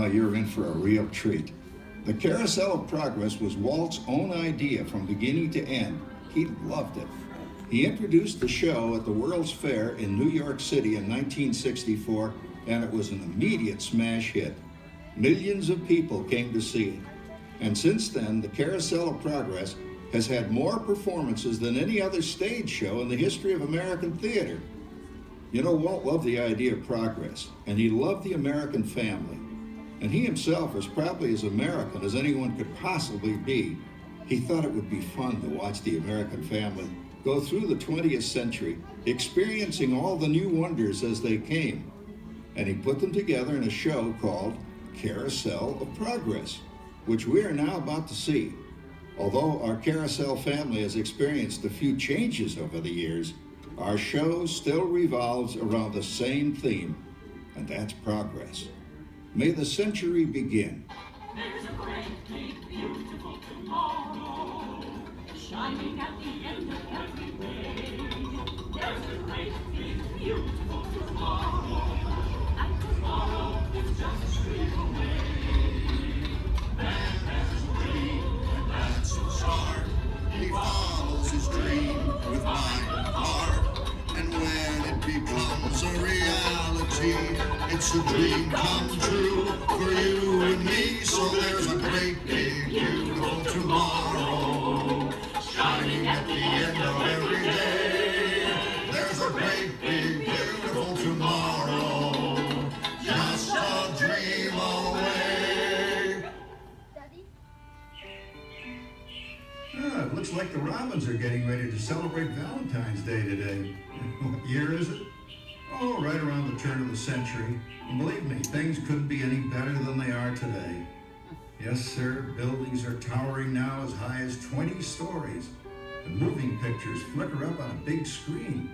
you're in for a real treat. The Carousel of Progress was Walt's own idea from beginning to end. He loved it. He introduced the show at the World's Fair in New York City in 1964, and it was an immediate smash hit. Millions of people came to see it. And since then, the Carousel of Progress has had more performances than any other stage show in the history of American theater. You know, Walt loved the idea of progress, and he loved the American family. And he himself was probably as American as anyone could possibly be. He thought it would be fun to watch the American family go through the 20th century, experiencing all the new wonders as they came. And he put them together in a show called Carousel of Progress, which we are now about to see. Although our Carousel family has experienced a few changes over the years, our show still revolves around the same theme, and that's progress. May the century begin. There's a great, big, beautiful tomorrow, shining at the end of every day. There's a great, big, beautiful tomorrow, and tomorrow is just a street away. Man has a dream, and that's his heart. He follows his dream with mind and heart. And when it becomes a reality, it's a dream come true for you and me. So there's a great, big, beautiful tomorrow, shining at the end of every day. There's a great, big, beautiful tomorrow, just a dream away. It looks like the Robins are getting ready to celebrate Valentine's Day today. What year is it? Oh, right around the turn of the century. And believe me, things couldn't be any better than they are today. Yes, sir, buildings are towering now as high as 20 stories. The moving pictures flicker up on a big screen.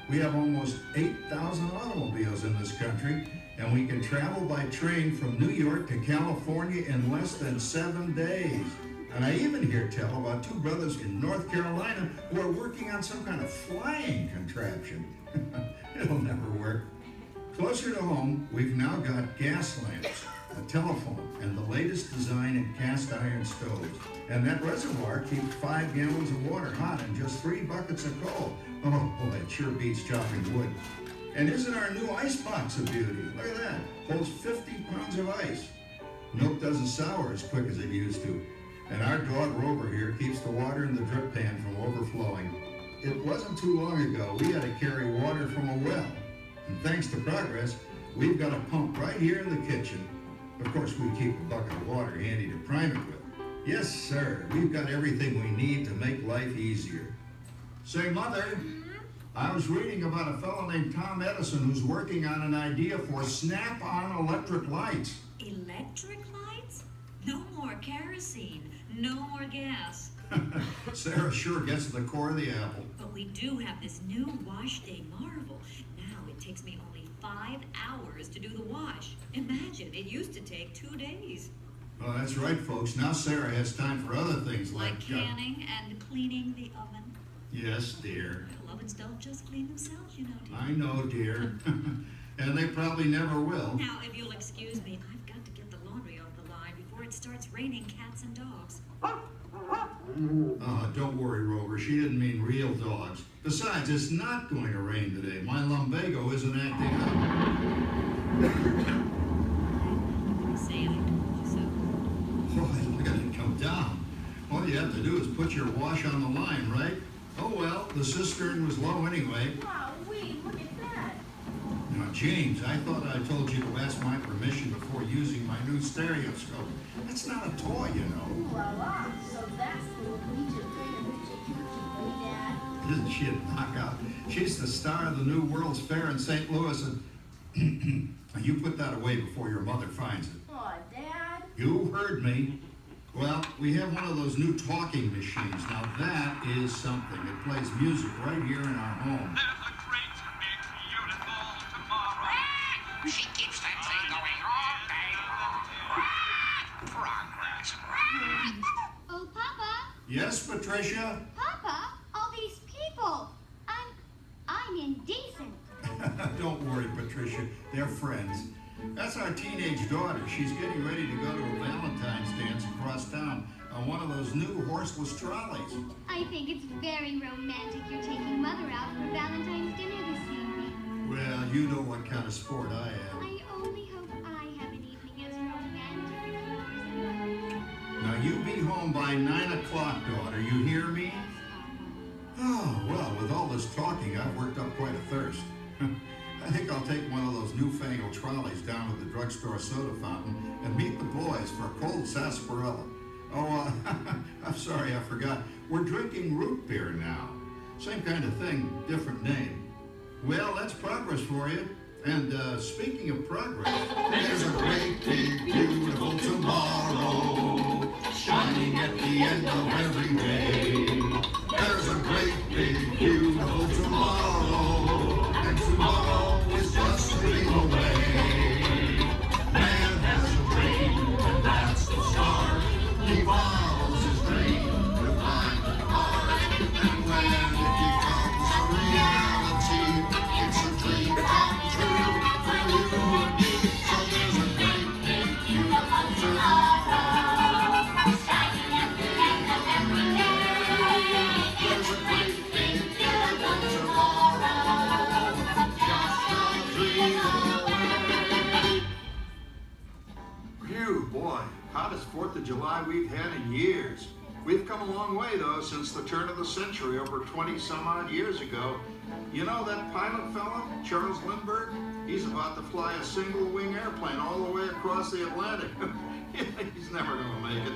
We have almost 8,000 automobiles in this country, and we can travel by train from New York to California in less than 7 days. And I even hear tell about two brothers in North Carolina who are working on some kind of flying contraption. It'll never work. Closer to home, we've now got gas lamps, a telephone, and the latest design in cast iron stoves. And that reservoir keeps 5 gallons of water hot and just 3 buckets of coal. Oh boy, it sure beats chopping wood. And isn't our new ice box a beauty? Look at that, holds 50 pounds of ice. Milk doesn't sour as quick as it used to. And our dog Rover here keeps the water in the drip pan from overflowing. It wasn't too long ago we had to carry water from a well. And thanks to progress, we've got a pump right here in the kitchen. Of course, we keep a bucket of water handy to prime it with. Yes, sir, we've got everything we need to make life easier. Say, Mother, I was reading about a fellow named Tom Edison who's working on an idea for snap-on electric lights. Electric lights? No more kerosene, no more gas. Sarah sure gets to the core of the apple. But we do have this new wash day marvel. Now it takes me only 5 hours to do the wash. Imagine, it used to take 2 days. Well, that's right, folks. Now Sarah has time for other things Like canning and cleaning the oven. Yes, dear. Well, ovens don't just clean themselves, you know, dear. I know, dear. And they probably never will. Now, if you'll excuse me, I've got to get the laundry off the line before it starts raining cats and dogs. Don't worry, Rover. She didn't mean real dogs. Besides, it's not going to rain today. My lumbago isn't acting up. Say I told you so. Boy, look at it come down. All you have to do is put your wash on the line, right? Oh, well, the cistern was low anyway. Wow, look at that. Now, James, I thought I told you to ask my permission before using my new stereoscope. That's not a toy, you know. Ooh la la. So that's the Legion thing, Dad. Isn't she a knockout? She's the star of the new World's Fair in St. Louis, and you put that away before your mother finds it. Aw, Dad. You heard me. Well, we have one of those new talking machines. Now that is something. It plays music right here in our home. There's a great, big, beautiful tomorrow. She keeps that thing going all day long. Progress. Oh, Papa! Yes, Patricia? Papa, all these people. I'm indecent. Don't worry, Patricia. They're friends. That's our teenage daughter. She's getting ready to go to a Valentine's dance across town on one of those new horseless trolleys. I think it's very romantic you're taking Mother out for Valentine's dinner this evening. Well, you know what kind of sport I am. I only hope I have an evening as romantic as yours. Now, you be home by 9 o'clock, daughter. You hear me? Oh, well, with all this talking, I've worked up quite a thirst. I think I'll take one of those newfangled trolleys down to the drugstore soda fountain and meet the boys for a cold sarsaparilla. Oh, I'm sorry, I forgot. We're drinking root beer now. Same kind of thing, different name. Well, that's progress for you. And speaking of progress, there's a great, big, beautiful tomorrow shining at the end of every day. There's a great, big, beautiful tomorrow, and tomorrow is just a dream away. Man has a dream, and that's the start. He follows his dream to find the heart, and when it becomes a reality, it's a dream come true for you and me. So there's a great, big, beautiful tomorrow shining at the end of every day. There's a great, big, beautiful tomorrow, just a dream away. Phew, boy, hottest 4th of July we've had in years. We've come a long way, though, since the turn of the century, over 20-some-odd years ago. You know that pilot fella, Charles Lindbergh? He's about to fly a single-wing airplane all the way across the Atlantic. He's never going to make it.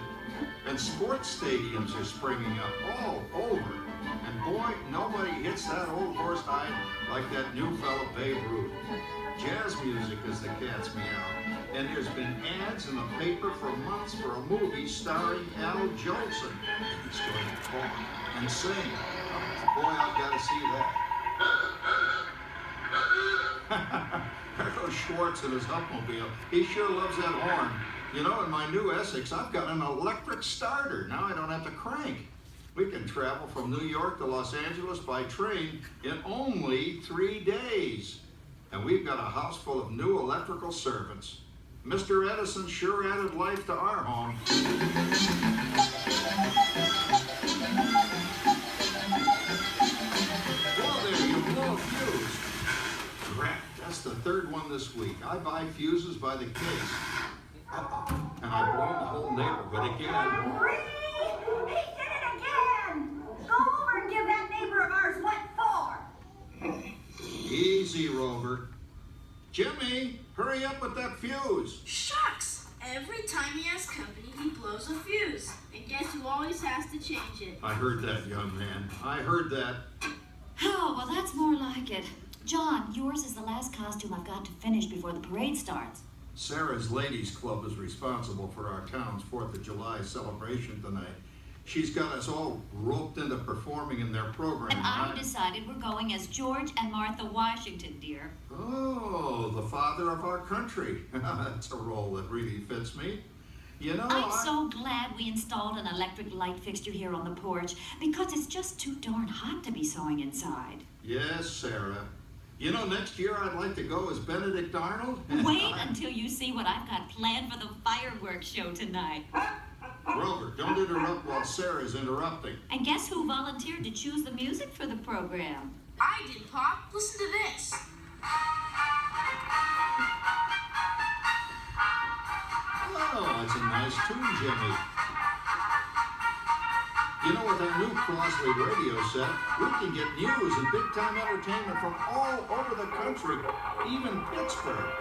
And sports stadiums are springing up all over. And boy, nobody hits that old horse hide like that new fella Babe Ruth. Jazz music is the cat's meow. And there's been ads in the paper for months for a movie starring Al Jolson. He's going to talk and sing. Oh, boy, I've got to see that. There goes Schwartz in his Huffmobile. He sure loves that horn. You know, in my new Essex, I've got an electric starter. Now I don't have to crank. We can travel from New York to Los Angeles by train in only 3 days. And we've got a house full of new electrical servants. Mr. Edison sure added life to our home. Well, there, you blow a fuse. Crap, that's the 3rd one this week. I buy fuses by the case. Uh-oh. And I blow the whole neighborhood again. He did it again! Go over and give that neighbor of ours what for. Easy, Rover. Jimmy, hurry up with that fuse. Shucks! Every time he has company, he blows a fuse. And guess who always has to change it? I heard that, young man. I heard that. Oh, well, that's more like it. John, yours is the last costume I've got to finish before the parade starts. Sarah's Ladies Club is responsible for our town's 4th of July celebration tonight. She's got us all roped into performing in their program. And I've decided we're going as George and Martha Washington, dear. Oh, the father of our country. That's a role that really fits me. You know, I'm so glad we installed an electric light fixture here on the porch because it's just too darn hot to be sewing inside. Yes, Sarah. You know, next year I'd like to go as Benedict Arnold. Wait until you see what I've got planned for the fireworks show tonight. Rover, don't interrupt while Sarah's interrupting. And guess who volunteered to choose the music for the program? I did, Pop. Listen to this. Oh, it's a nice tune, Jimmy. You know, with our new Crossley radio set, we can get news and big-time entertainment from all over the country, even Pittsburgh.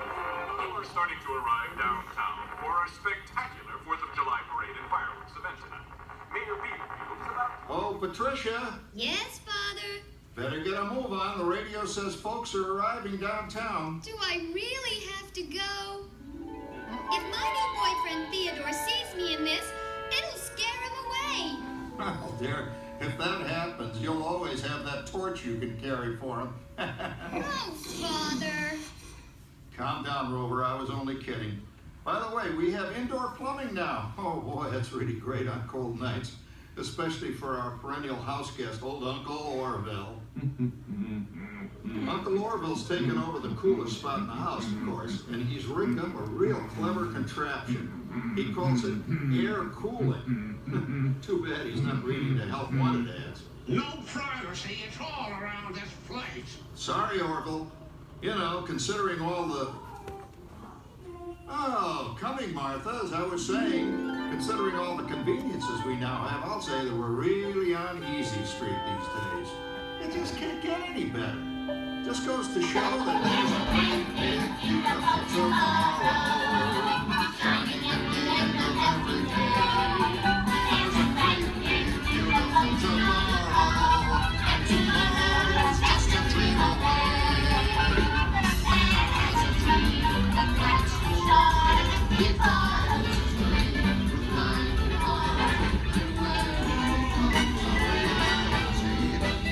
We're starting to arrive downtown for our spectacular 4th of July parade and fireworks event tonight. Mayor Beaver is about... Oh, Patricia, Yes, Father? better get a move on. The radio says folks are arriving downtown. Do I really have to go? If my new boyfriend Theodore sees me in this, it'll scare him away. Well, dear, if that happens, you'll always have that torch you can carry for him. Oh, Father. Calm down, Rover. I was only kidding. By the way, we have indoor plumbing now. Oh, boy, that's really great on cold nights, especially for our perennial house guest, old Uncle Orville. Uncle Orville's taken over the coolest spot in the house, of course, and he's rigged up a real clever contraption. He calls it air cooling. Too bad he's not reading the health wanted ads. No privacy at all around this place. Sorry, Orville. You know, considering all the... Oh, coming, Martha, as I was saying, considering all the conveniences we now have, I'll say that we're really on easy street these days. It just can't get any better. Just goes to show that there's a great big beautiful tomorrow shining at the end of every day. There's a great big beautiful tomorrow, and tomorrow's just a dream away. There's a dream that lights the shine. We follow the dream, flying hard away.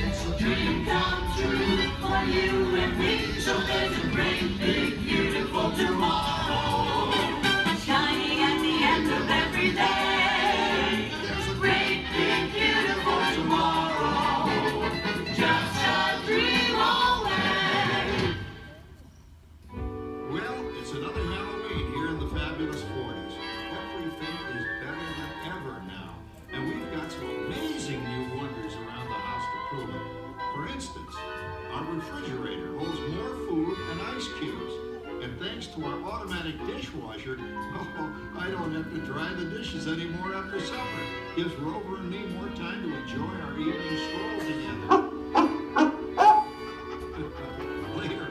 It's a dream come true for you and me. So there's a great big beautiful tomorrow Shining at the end of every day. There's a Great big beautiful tomorrow. Just a dream away. Well, it's another Halloween here in the fabulous 40s. Everything is better than ever now. And we've got some amazing new wonders around the house to prove it. For instance, our refrigerator holds more food and ice cubes. And thanks to our automatic dishwasher, I don't have to dry the dishes anymore after supper. Gives Rover and me more time to enjoy our evening stroll together. Later,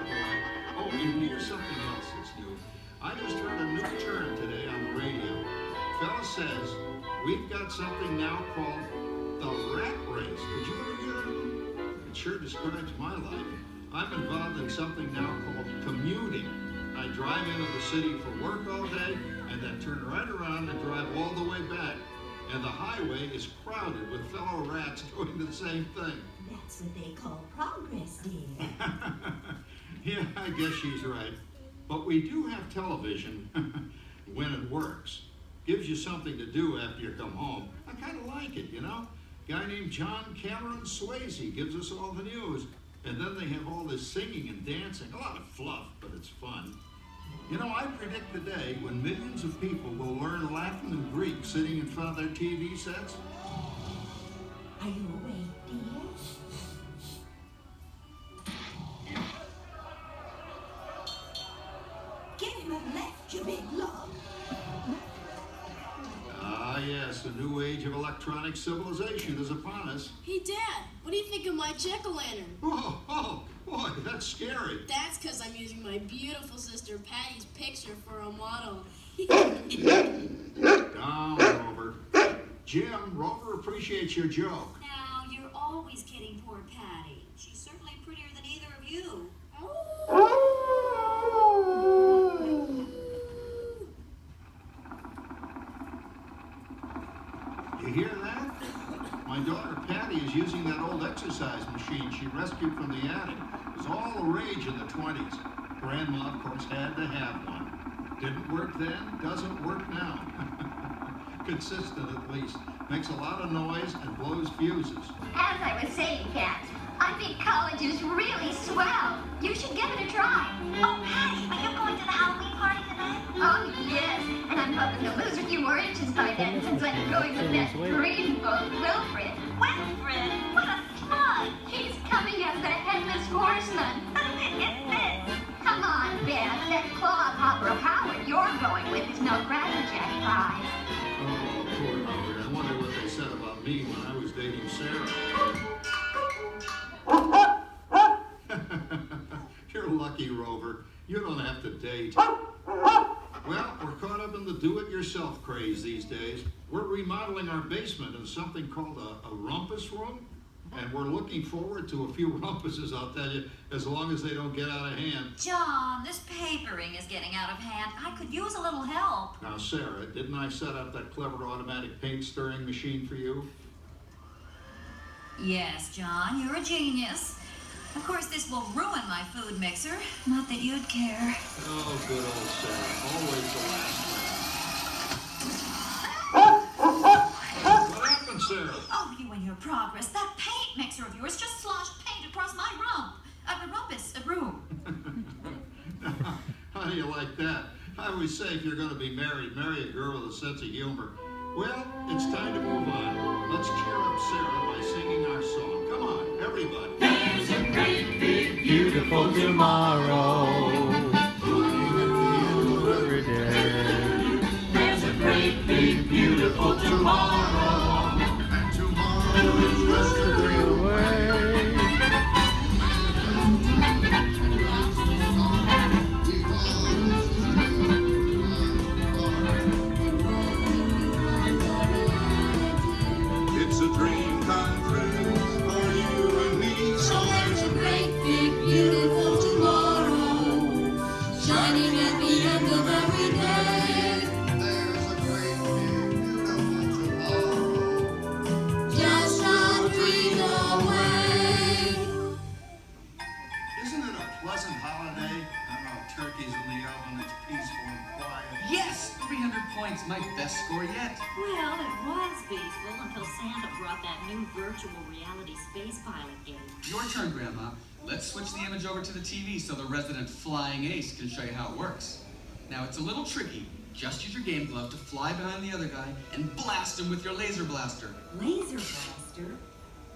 oh, and here's something else that's new. I just heard a new term today on the radio. Fella says we've got something now called the rat race. Did you ever hear of it? It sure describes my life. I'm involved in something now called commuting. I drive into the city for work all day and then turn right around and drive all the way back. And the highway is crowded with fellow rats doing the same thing. That's what they call progress, dear. Yeah, I guess she's right. But we do have television when it works. Gives you something to do after you come home. I kind of like it, you know? Guy named John Cameron Swayze gives us all the news. And then they have all this singing and dancing. A lot of fluff, but it's fun. You know, I predict the day when millions of people will learn Latin and Greek sitting in front of their TV sets. Are you awake, dear? Can you have left your big love? Ah, yes, a new age of electronic civilization is upon us. Hey, Dad, what do you think of my jack-o'-lantern? Oh, boy, that's scary. That's because I'm using my beautiful sister Patty's picture for a model. Down, Rover. Jim, Rover appreciates your joke. Now, you're always kidding poor Patty. She's certainly prettier than either of you. You hear that? My daughter Patty is using that old exercise machine she rescued from the attic. It was all the rage in the 20s. Grandma, of course, had to have one. Didn't work then, doesn't work now. Consistent at least. Makes a lot of noise and blows fuses. As I was saying, Kat, I think college is really swell. You should give it a try. Oh, Patty, are you going to the Halloween party tonight? Oh, yes. And I'm hoping to lose a few more inches by then since I'm going with that dreamboat Wilfred. Wilfred? What a smug! He's coming as the headless horseman. Get this. Come on, Beth. That clodhopper Howard you're going with is no Cracker Jack prize. Oh, poor Howard. I wonder what they said about me when I was dating Sarah. You're lucky, Rover. You don't have to date. Well, we're caught up in the do-it-yourself craze these days. We're remodeling our basement in something called a rumpus room. And we're looking forward to a few rumpuses, I'll tell you, as long as they don't get out of hand. John, this papering is getting out of hand. I could use a little help. Now, Sarah, didn't I set up that clever automatic paint stirring machine for you? Yes, John, you're a genius. Of course, this will ruin my food mixer. Not that you'd care. Oh, good old Sarah. Always the last one. What happened, Sarah? Oh, you and your progress. That paint mixer of yours just sloshed paint across my rump. A rumpus I always say if you're going to be married, marry a girl with a sense of humor. Well, it's time to move on. Let's cheer up Sarah by singing our song. Come on, everybody. There's a great big beautiful tomorrow. Every day. There's a great big beautiful tomorrow. And tomorrow is just a dream away. It's a dream come true for you and me. So there's a great big beautiful tomorrow shining at the end of every day. There's a great big beautiful tomorrow just a dream away. Isn't it a pleasant holiday? Turkeys in the oven, it's peaceful and quiet. Yes! 300 points, my best score yet. Well, it was peaceful until Santa brought that new virtual reality space pilot game. Your turn, Grandma. Let's switch the image over to the TV so the resident flying ace can show you how it works. Now, it's a little tricky. Just use your game glove to fly behind the other guy and blast him with your laser blaster. Laser blaster?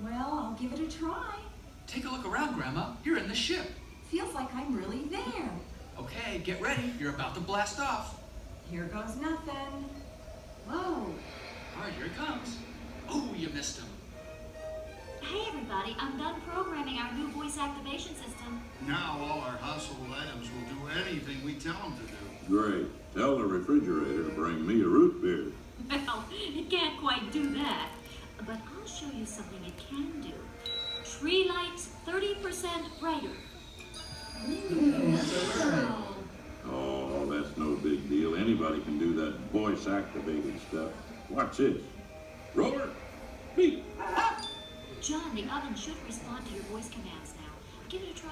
Well, I'll give it a try. Take a look around, Grandma. You're in the ship. Feels like I'm really there. Okay, get ready. You're about to blast off. Here goes nothing. Whoa. All right, here it comes. Oh, you missed him. Hey, everybody, I'm done programming our new voice activation system. Now all our household items will do anything we tell them to do. Great. Tell the refrigerator to bring me a root beer. Well, it can't quite do that. But I'll show you something it can do. Tree lights 30% brighter. Wow. Oh, that's no big deal. Anybody can do that voice-activated stuff. Watch this. Roller, beep. John, the oven should respond to your voice commands now. Give it a try.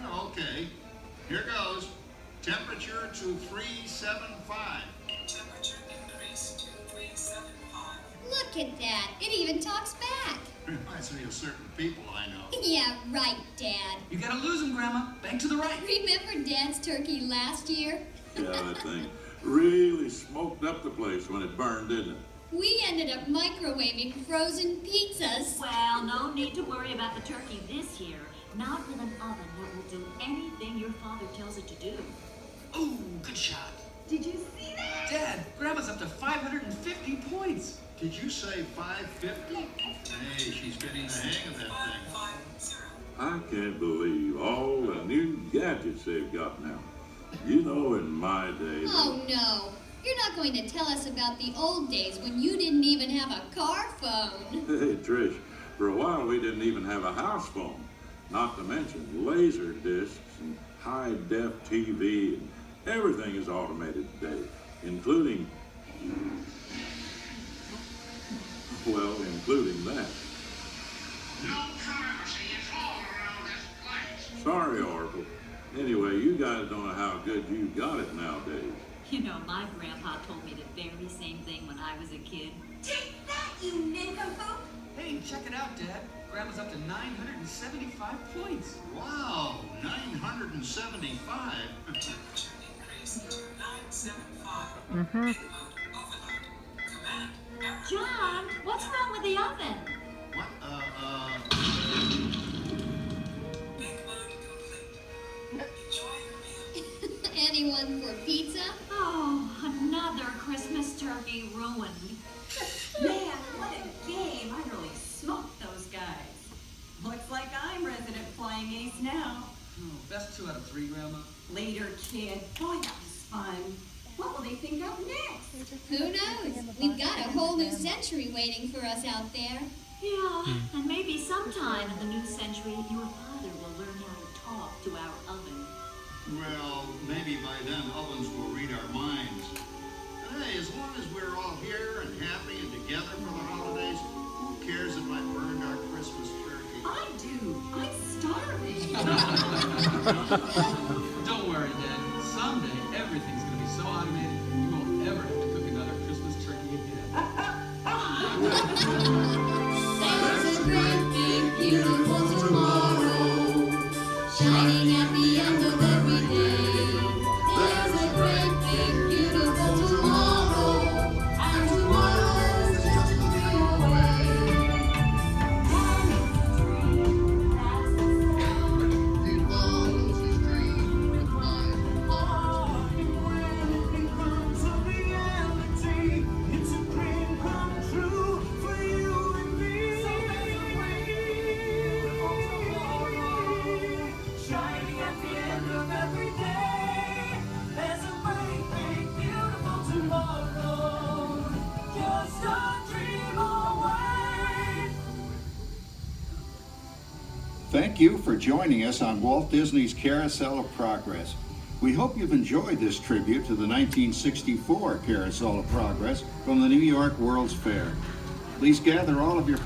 Oh, okay. Here goes. Temperature to 375. Temperature increase to 375. Look at that. It even talks back. Reminds me of certain people I know. Yeah, right, Dad. You gotta lose him, Grandma. Bank to the right. Remember Dad's turkey last year? Yeah, that thing really smoked up the place when it burned, didn't it? We ended up microwaving frozen pizzas. Well, no need to worry about the turkey this year. Not with an oven that will do anything your father tells it to do. Ooh, good shot. Did you see that? Dad, Grandma's up to 550 points. Did you say 550? Hey, she's getting the hang of that thing. I can't believe all the new gadgets they've got now. You know, in my day... Oh, no. You're not going to tell us about the old days when you didn't even have a car phone. Hey, Trish, for a while we didn't even have a house phone. Not to mention laser discs and high-def TV, and everything is automated today, including that. No privacy at all around this place. Sorry, Oracle. Anyway, you guys don't know how good you got it nowadays. You know, my grandpa told me the very same thing when I was a kid. Take that, you nincompoop! Hey, check it out, Dad. Grandma's up to 975 points. Wow, 975. Increase to 975. Mm-hmm. Command. John, what's wrong with the oven? What? Make mode complete. Enjoy your meal. Anyone for pizza? Oh, another Christmas turkey ruined. Man, what a game. I really smoked those guys. Looks like I'm resident flying ace now. Oh, best 2 out of 3, Grandma. Later, kid. Boy, that was fun. What will they think of next? Who knows? We've got a whole new century waiting for us out there. Yeah, and maybe sometime in the new century, your father will learn how to talk to our oven. Well, maybe by then ovens will read our minds. But hey, as long as we're all here and happy and together for the holidays, who cares if I burned our Christmas turkey? I do. I'm starving. Don't worry, Dad. Someday, everything's going to be so automated, you won't ever have to cook another Christmas turkey again. There's a great big beautiful tomorrow shining at the end of every day. There's a great big Thank you for joining us on Walt Disney's Carousel of Progress. We hope you've enjoyed this tribute to the 1964 Carousel of Progress from the New York World's Fair. Please gather all of your